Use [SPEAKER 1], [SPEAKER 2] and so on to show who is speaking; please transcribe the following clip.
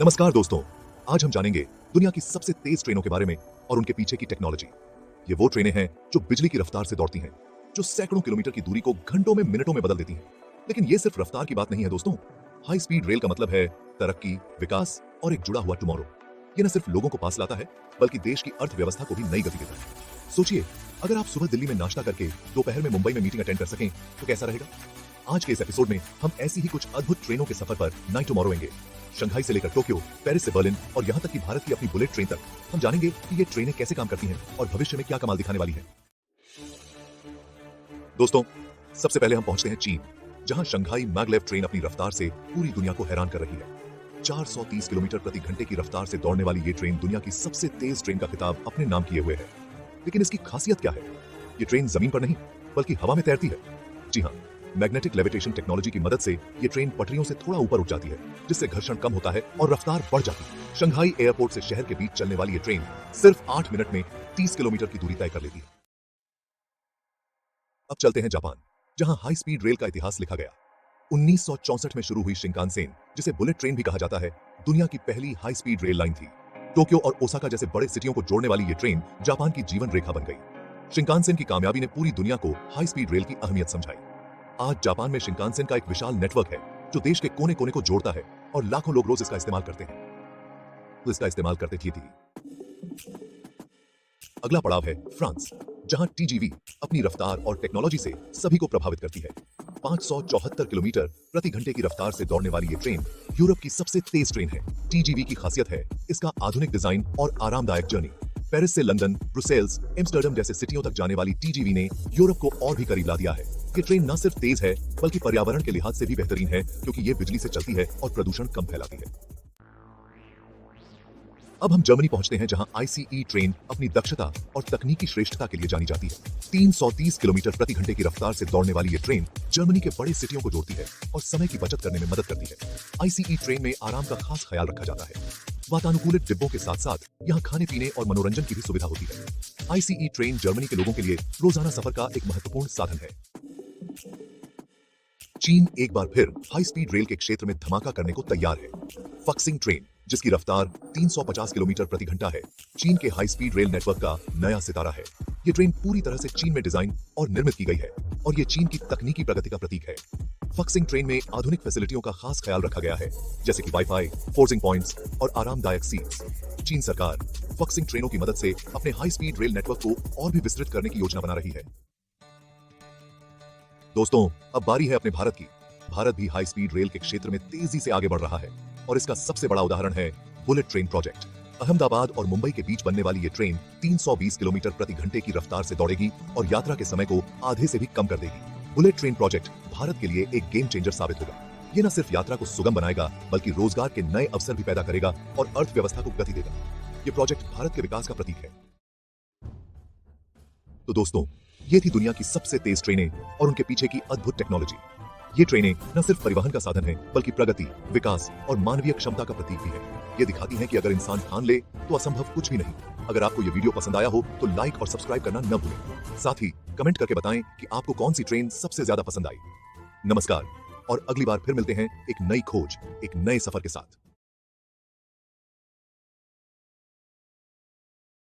[SPEAKER 1] नमस्कार दोस्तों, आज हम जानेंगे दुनिया की सबसे तेज ट्रेनों के बारे में और उनके पीछे की टेक्नोलॉजी। ये वो ट्रेनें हैं जो बिजली की रफ्तार से दौड़ती हैं, जो सैकड़ों किलोमीटर की दूरी को घंटों में मिनटों में बदल देती हैं। लेकिन ये सिर्फ रफ्तार की बात नहीं है दोस्तों। हाई स्पीड रेल का मतलब है तरक्की, विकास और एक जुड़ा हुआ टुमारो। ये न सिर्फ लोगों को पास लाता है बल्कि देश की अर्थव्यवस्था को भी नई गति देता है। सोचिए, अगर आप सुबह दिल्ली में नाश्ता करके दोपहर में मुंबई में मीटिंग अटेंड कर सकें तो कैसा रहेगा। आज के इस एपिसोड में हम ऐसी ही कुछ अद्भुत ट्रेनों के सफर पर नई टुमारोएंगे। शंघाई से लेकर टोक्यो, पेरिस से बर्लिन और यहाँ तक कि भारत की अपनी बुलेट ट्रेन तक हम जानेंगे कि ये ट्रेनें कैसे काम करती हैं और भविष्य में क्या कमाल दिखाने वाली हैं। दोस्तों, सबसे पहले हम पहुंचते हैं चीन, जहां शंघाई मैगलेव ट्रेन अपनी रफ्तार से पूरी दुनिया को हैरान कर रही है। 430 किलोमीटर प्रति घंटे की रफ्तार से दौड़ने वाली ये ट्रेन दुनिया की सबसे तेज ट्रेन का खिताब अपने नाम किए हुए है। लेकिन इसकी खासियत क्या है? ये ट्रेन जमीन पर नहीं बल्कि हवा में तैरती है। जी हाँ, मैग्नेटिक लेविटेशन टेक्नोलॉजी की मदद से ये ट्रेन पटरियों से थोड़ा ऊपर उठ जाती है, जिससे घर्षण कम होता है और रफ्तार बढ़ जाती है। शंघाई एयरपोर्ट से शहर के बीच चलने वाली ये ट्रेन सिर्फ 8 मिनट में 30 किलोमीटर की दूरी तय कर लेती है। अब चलते हैं जापान, जहां हाई स्पीड रेल का इतिहास लिखा गया। 1964 में शुरू हुई शिंकानसेन, जिसे बुलेट ट्रेन भी कहा जाता है, दुनिया की पहली हाई स्पीड रेल लाइन थी। टोक्यो और ओसाका जैसे बड़े सिटियों को जोड़ने वाली ये ट्रेन जापान की जीवन रेखा बन गई। शिंकानसेन की कामयाबी ने पूरी दुनिया को हाई स्पीड रेल की अहमियत समझाई। आज जापान में शिंकानसेन का एक विशाल नेटवर्क है जो देश के कोने कोने को जोड़ता है और लाखों लोग रोज इसका इस्तेमाल करते हैं। तो इसका इस्तेमाल करते थी। अगला पड़ाव है फ्रांस, जहां टीजीवी अपनी रफ्तार और टेक्नोलॉजी से सभी को प्रभावित करती है। 574 किलोमीटर प्रति घंटे की रफ्तार से दौड़ने वाली ये ट्रेन यूरोप की सबसे तेज ट्रेन है। टीजीवी की खासियत है इसका आधुनिक डिजाइन और आरामदायक जर्नी। पेरिस से लंदन, ब्रुसेल्स, एम्स्टर्डम जैसे सिटियों तक जाने वाली टीजीवी ने यूरोप को और भी करीब ला दिया है। ये ट्रेन न सिर्फ तेज है बल्कि पर्यावरण के लिहाज से भी बेहतरीन है, क्योंकि ये बिजली से चलती है और प्रदूषण कम फैलाती है। अब हम जर्मनी पहुंचते हैं, जहां आईसीई ट्रेन अपनी दक्षता और तकनीकी श्रेष्ठता के लिए जानी जाती है। 330 किलोमीटर प्रति घंटे की रफ्तार से दौड़ने वाली ये ट्रेन जर्मनी के बड़े सिटियों को जोड़ती है और समय की बचत करने में मदद करती है। आईसीई ट्रेन में आराम का खास ख्याल रखा जाता है। वातानुकूलित डिब्बों के साथ साथ यहाँ खाने पीने और मनोरंजन की भी सुविधा होती है। आईसीई ट्रेन जर्मनी के लोगों के लिए रोजाना सफर का एक महत्वपूर्ण साधन है। चीन एक बार फिर हाई स्पीड रेल के क्षेत्र में धमाका करने को तैयार है। फक्सिंग ट्रेन, जिसकी रफ्तार 350 किलोमीटर प्रति घंटा है, चीन के हाई स्पीड रेल नेटवर्क का नया सितारा है। ये ट्रेन पूरी तरह से चीन में डिजाइन और निर्मित की गई है और ये चीन की तकनीकी प्रगति का प्रतीक है। फक्सिंग ट्रेन में आधुनिक फैसिलिटियों का खास ख्याल रखा गया है, जैसे कि वाईफाई, फोर्सिंग पॉइंट्स और आरामदायक सीट्स। चीन सरकार फक्सिंग ट्रेनों की मदद से अपने हाई स्पीड रेल नेटवर्क को और भी विस्तृत करने की योजना बना रही है। दोस्तों, अब बारी है अपने भारत की। भारत भी हाई स्पीड रेल के क्षेत्र में तेजी से आगे बढ़ रहा है और इसका सबसे बड़ा उदाहरण है बुलेट ट्रेन प्रोजेक्ट। अहमदाबाद और मुंबई के बीच बनने वाली ये ट्रेन 320 किलोमीटर प्रति घंटे की रफ्तार से दौड़ेगी और यात्रा के समय को आधे से भी कम कर देगी। बुलेट ट्रेन प्रोजेक्ट भारत के लिए एक गेम चेंजर साबित होगा। ये न सिर्फ यात्रा को सुगम बनाएगा बल्कि रोजगार के नए अवसर भी पैदा करेगा और अर्थव्यवस्था को गति देगा। ये प्रोजेक्ट भारत के विकास का प्रतीक है। तो दोस्तों, ये थी दुनिया की सबसे तेज ट्रेनें और उनके पीछे की अद्भुत टेक्नोलॉजी। ये ट्रेनें न सिर्फ परिवहन का साधन है बल्कि प्रगति, विकास और मानवीय क्षमता का प्रतीक भी है। ये दिखाती है कि अगर इंसान ठान ले तो असंभव कुछ भी नहीं। अगर आपको ये वीडियो पसंद आया हो तो लाइक और सब्सक्राइब करना न भूलें। साथ ही कमेंट करके बताएं कि आपको कौन सी ट्रेन सबसे ज्यादा पसंद आई। नमस्कार, और अगली बार फिर मिलते हैं एक नई खोज, एक नए सफर के साथ।